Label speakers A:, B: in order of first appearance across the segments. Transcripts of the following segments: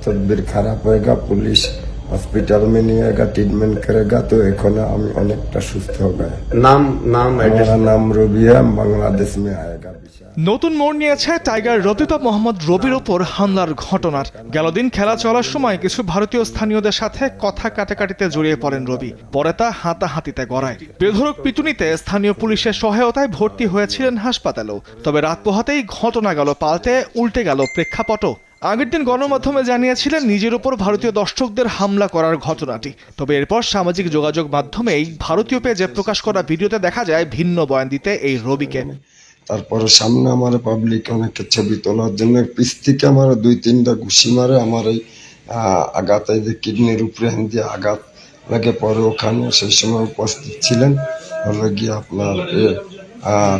A: तदबीर खराब होएगा, police hospital में नहीं आएगा, ट्रीटमेंट करेगा, तो এখন আমি অনেকটা সুস্থ हो गए। मेरा नाम रवि है, बांग्लादेश में आएगा।
B: নতুন মোড় নিয়েছে টাইগার রবি বা মোহাম্মদ রবির ওপর হামলার ঘটনার। গেল দিন খেলা চলার সময় কিছু ভারতীয় স্থানীয়দের সাথে কথা কাটাকাটিতে জড়িয়ে পড়েন রবি। পরে তা হাতাহাতিতে গড়ায়। বেধড়ক পিটুনিতে স্থানীয় পুলিশের সহায়তায় ভর্তি হয়েছিলেন হাসপাতালেও। তবে রাত পোহাতেই ঘটনা গেল পাল্টে, উল্টে গেল প্রেক্ষাপটও। আগের দিন গণমাধ্যমে জানিয়েছিলেন নিজের উপর ভারতীয় দর্শকদের হামলা করার ঘটনাটি। তবে এরপর সামাজিক যোগাযোগ মাধ্যমেই ভারতীয় পেজে প্রকাশ করা ভিডিওতে দেখা যায় ভিন্ন বয়ান দিতে এই রবিকে।
A: তারপরে সামনে আমার পাবলিক অনেকে ছবি তোলার জন্য পিছ থেকে আমার 2-3টা ঘুষি মারে। আমার এই আঘাত, এই যে কিডনির উপরে দিয়ে আঘাত লাগে। পরে ওখানে সেই সময় উপস্থিত ছিলেন হলো গিয়ে আপনার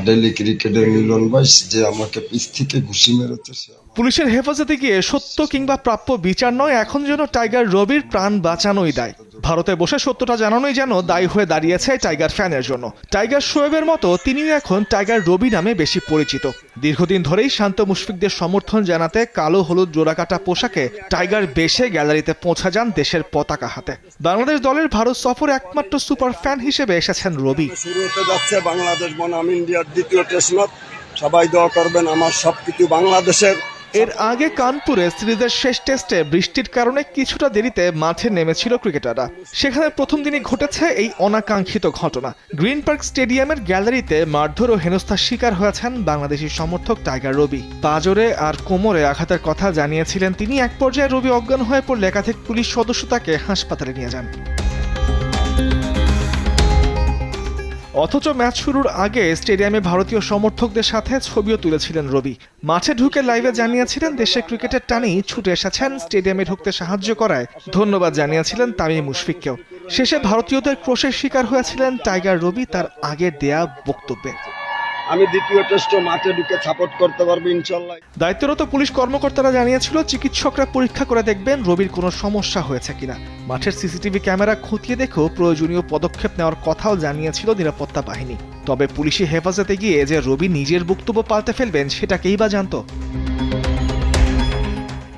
A: ডেইলি ক্রিকেটের মিলন ভাই, যে আমাকে পিছ থেকে ঘুষি মেরেছে।
B: পুলিশের হেফাজতে গিয়ে সত্য কিংবা প্রাপ্য বিচার নয়, এখন যেন টাইগার রবির প্রাণ বাঁচানোই দায়। ভারতে বসে সত্যটা জানানোই যেন দায়ী হয়ে দাঁড়িয়েছে টাইগার ফ্যানের জন্য। টাইগার শোয়েবের মতো তিনিও এখন টাইগার রবি নামে বেশি পরিচিত। দীর্ঘদিন ধরেই শান্ত মুশফিকদের সমর্থন জানাতে কালো হলুদ জোড়াকাটা পোশাকে টাইগার বেশে গ্যালারিতে পৌঁছা যান দেশের পতাকা হাতে। বাংলাদেশ দলের ভারত সফরে একমাত্র সুপার ফ্যান হিসেবে এসেছেন রবি।
A: শুরু হতে যাচ্ছে বাংলাদেশ বনাম ইন্ডিয়ার দ্বিতীয় টেস্ট ম্যাচ। সবাই দোয়া করবেন, আমার সবকিছু বাংলাদেশের।
B: এর আগে কানপুরে সিরিজের শেষ টেস্টে বৃষ্টির কারণে কিছুটা দেরিতে মাঠে নেমেছিল ক্রিকেটাররা। সেখানে প্রথম দিনই ঘটেছে এই অনাকাঙ্ক্ষিত ঘটনা। গ্রিন পার্ক স্টেডিয়ামের গ্যালারিতে মারধর ও হেনস্থার শিকার হয়েছেন বাংলাদেশি সমর্থক টাইগার রবি। পাজরে আর কোমরে আঘাতের কথা জানিয়েছিলেন তিনি। এক পর্যায়ে রবি অজ্ঞান হয়ে পড়লে একাধিক পুলিশ সদস্য তাকে হাসপাতালে নিয়ে যান। অথচ ম্যাচ শুরুর আগে স্টেডিয়ামে ভারতীয় সমর্থকদের সাথে ছবিও তুলেছিলেন রবি। মাঠে ঢুকে লাইভে জানিয়েছিলেন দেশের ক্রিকেটের টানেই ছুটে এসেছেন, স্টেডিয়ামে ঢুকতে সাহায্য করায় ধন্যবাদ জানিয়েছিলেন তামিম মুশফিককেও। শেষে ভারতীয়দের ক্রোশের শিকার হয়েছিলেন টাইগার রবি তার আগের দেয়া বক্তব্যে।
A: আমি দ্বিতীয় টেস্টে মাঠে ঢুকে সাপোর্ট করতে পারবো ইনশাআল্লাহ।
B: দায়িত্বরত পুলিশ কর্মকর্তারা জানিয়েছিল চিকিৎসকরা পরীক্ষা করে দেখবেন রবির কোনো সমস্যা হয়েছে কিনা। মাঠের সিসিটিভি ক্যামেরা খতিয়ে দেখেও প্রয়োজনীয় পদক্ষেপ নেওয়ার কথাও জানিয়েছিল নিরাপত্তা বাহিনী। তবে পুলিশি হেফাজতে গিয়ে যে রবি নিজের বক্তব্য পাল্টে ফেলবেন সেটাকেই বা জানত।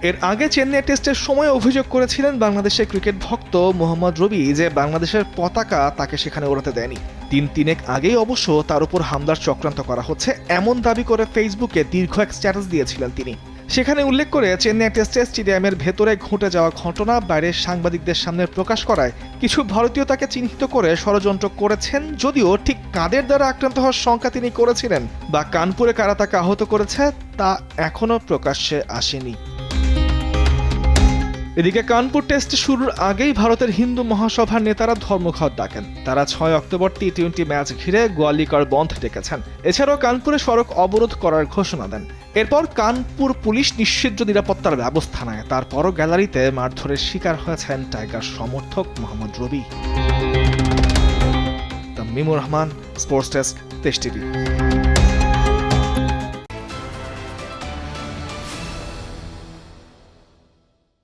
B: এর আগে চেন্নাই টেস্টের সময় অভিযোগ করেছিলেন বাংলাদেশের ক্রিকেট ভক্ত মোহাম্মদ রবি যে বাংলাদেশের পতাকা তাকে সেখানে ওড়াতে দেয়নি। 3 আগেই অবশ্য তার উপর হামলার চক্রান্ত করা হচ্ছে এমন দাবি করে ফেসবুকে দীর্ঘ এক স্ট্যাটাস দিয়েছিলেন তিনি। সেখানে উল্লেখ করে চেন্নাই টেস্টে স্টেডিয়ামের ভেতরে ঘটে যাওয়া ঘটনা বাইরের সাংবাদিকদের সামনে প্রকাশ করায় কিছু ভারতীয় তাকে চিহ্নিত করে ষড়যন্ত্র করেছেন। যদিও ঠিক কাদের দ্বারা আক্রান্ত হওয়ার শঙ্কা তিনি করেছিলেন বা কানপুরে কারা তাকে আহত করেছে তা এখনো প্রকাশ্যে আসেনি। এদিকে কানপুর টেস্ট শুরুর আগেই ভারতের হিন্দু মহাসভার নেতারা ধর্মঘট ডাকেন। তারা 6 অক্টোবর T20 ম্যাচ ঘিরে গোয়ালিকার বন্ধ ডেকেছেন। এছাড়াও কানপুরে সড়ক অবরোধ করার ঘোষণা দেন। এরপর কানপুর পুলিশ নিশ্চিত নিরাপত্তার ব্যবস্থা নেয়। তারপরও গ্যালারিতে মারধরের শিকার হয়েছেন টাইগার সমর্থক মোহাম্মদ রবি। তামিমুর রহমান, স্পোর্টস ডেস্ক, দেশ টিভি।